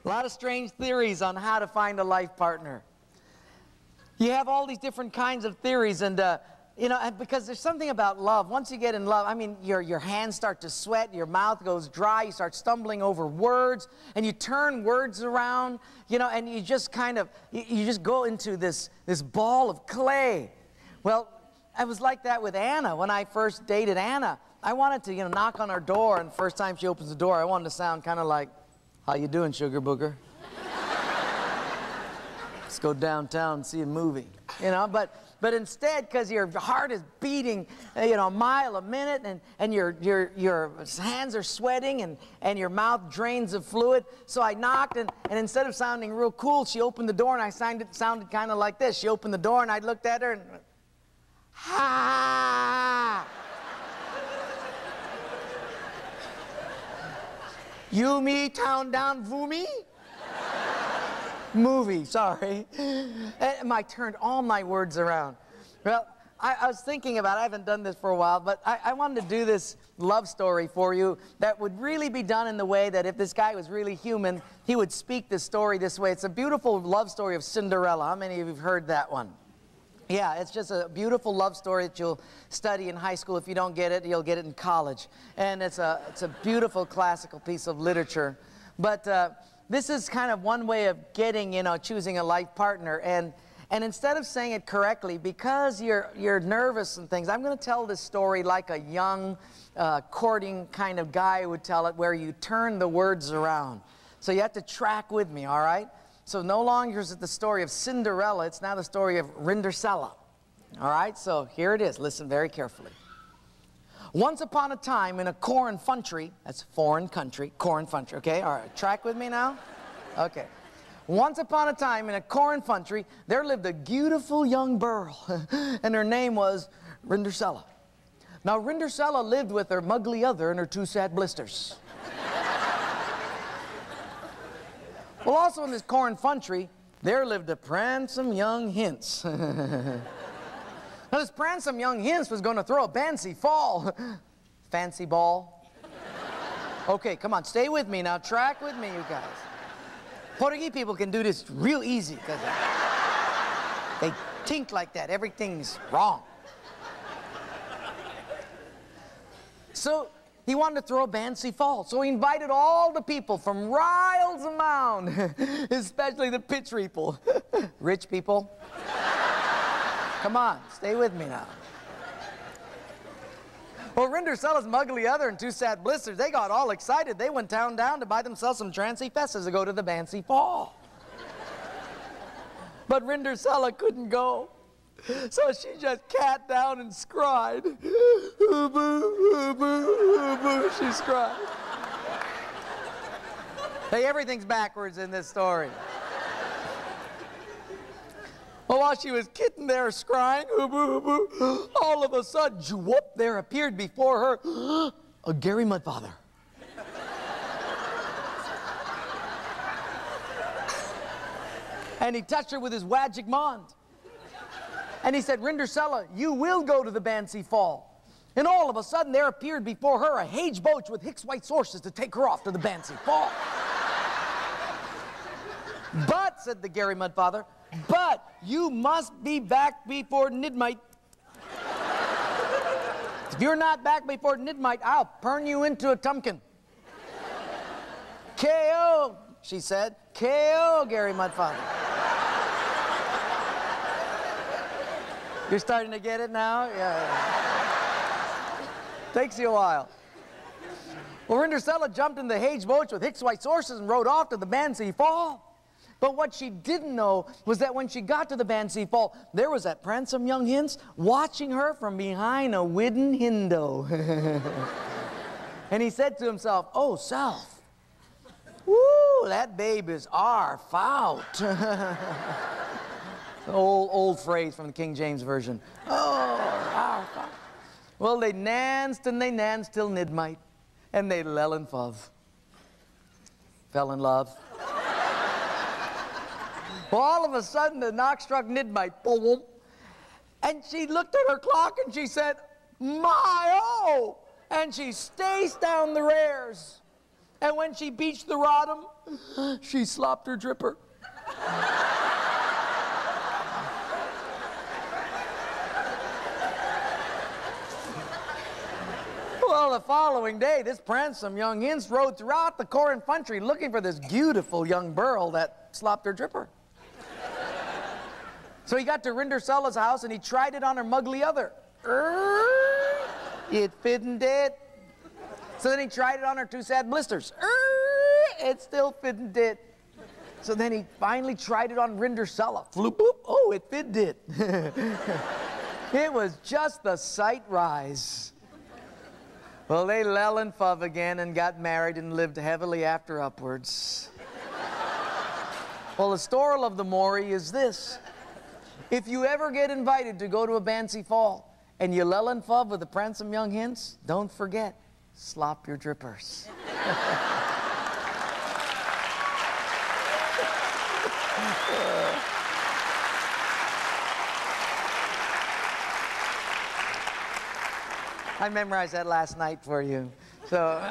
A lot of strange theories on how to find a life partner. You have all these different kinds of theories, and you know, because there's something about love. Once you get in love, I mean, your hands start to sweat, your mouth goes dry, you start stumbling over words, and you turn words around, you know, and you just kind of, you just go into this ball of clay. Well, I was like that with Anna. When I first dated Anna, I wanted to, you know, knock on her door, and the first time she opens the door, I wanted to sound kind of like, "How you doing, sugar booger? Let's go downtown and see a movie," you know, but instead, because your heart is beating, you know, a mile a minute, and your hands are sweating, and your mouth drains of fluid, so I knocked, and instead of sounding real cool, she opened the door, and I sounded kind of like this. She opened the door, and I looked at her, and ha! You, me, town down, voomy? Movie, sorry. And I turned all my words around. Well, I was thinking about it. I haven't done this for a while, but I wanted to do this love story for you that would really be done in the way that if this guy was really human, he would speak this story this way. It's a beautiful love story of Cinderella. How many of you have heard that one? Yeah, it's just a beautiful love story that you'll study in high school. If you don't get it, you'll get it in college. And it's a beautiful classical piece of literature. But this is kind of one way of getting, you know, choosing a life partner. And instead of saying it correctly, because you're nervous and things, I'm going to tell this story like a young courting kind of guy would tell it, where you turn the words around. So you have to track with me, all right? So no longer is it the story of Cinderella, it's now the story of Rindercella. All right, so here it is. Listen very carefully. Once upon a time in a foreign country, that's foreign country, foreign country, okay? All right, track with me now? Okay. Once upon a time in a foreign country, there lived a beautiful young girl, and her name was Rindercella. Now, Rindercella lived with her muggly other and her two sad blisters. Well, also in this foreign country, there lived a pransome young hince. Now, this pransome young hince was going to throw a fancy fall. Fancy ball. Okay, come on, stay with me now. Track with me, you guys. Portuguese people can do this real easy because they think like that. Everything's wrong. So he wanted to throw a fancy fall, so he invited all the people from miles around, especially the rich people. Rich people. Come on, stay with me now. Well, Rindercella's muggly other and two sad blisters, they got all excited. They went down to buy themselves some trancy fesses to go to the fancy fall. But Rindercella couldn't go. So she just cat down and cried. She cried. Hey, everything's backwards in this story. Well, while she was sitting there crying, all of a sudden, whoop, there appeared before her a Gary Mudfather. And he touched her with his magic wand. And he said, Rindercella, you will go to the Bancy Fall. And all of a sudden, there appeared before her a hage boat with Hicks white horses to take her off to the Bancy Fall. But, said the Gary Mudfather, but you must be back before midnight. If you're not back before midnight, I'll turn you into a tumpkin. K.O., she said. K.O., Gary Mudfather. You're starting to get it now? Yeah. Takes you a while. Well, Rindercella jumped in the hage boats with Hicks white horses and rode off to the Bancy Fall. But what she didn't know was that when she got to the Bancy Fall, there was that pransome young hince watching her from behind a wooden window. And he said to himself, oh, self, woo, that babe is arf out. Old phrase from the King James Version. Oh, arf out. Well, they danced and they danced till midnight, and they fell in love. Fell in love. Well, all of a sudden, the knock struck midnight, boom, and she looked at her clock and she said, my, oh, and she staced down the rares. And when she beached the rodham, she slopped her dripper. Well, the following day, this pransome young hince rode throughout the Corin country looking for this beautiful young burl that slopped her dripper. So he got to Rindercella's house and he tried it on her mugly other. It fitn't it. So then he tried it on her two sad blisters. It still fitn't it. So then he finally tried it on Rindercella. Floop, boop. Oh, it fit it. It was just the sight rise. Well, they lell and fuv again and got married and lived heavily after upwards. Well, the story of the Maury is this. If you ever get invited to go to a Bancy Fall and you lell and fuv with a pransome young hince, don't forget, slop your drippers. I memorized that last night for you. So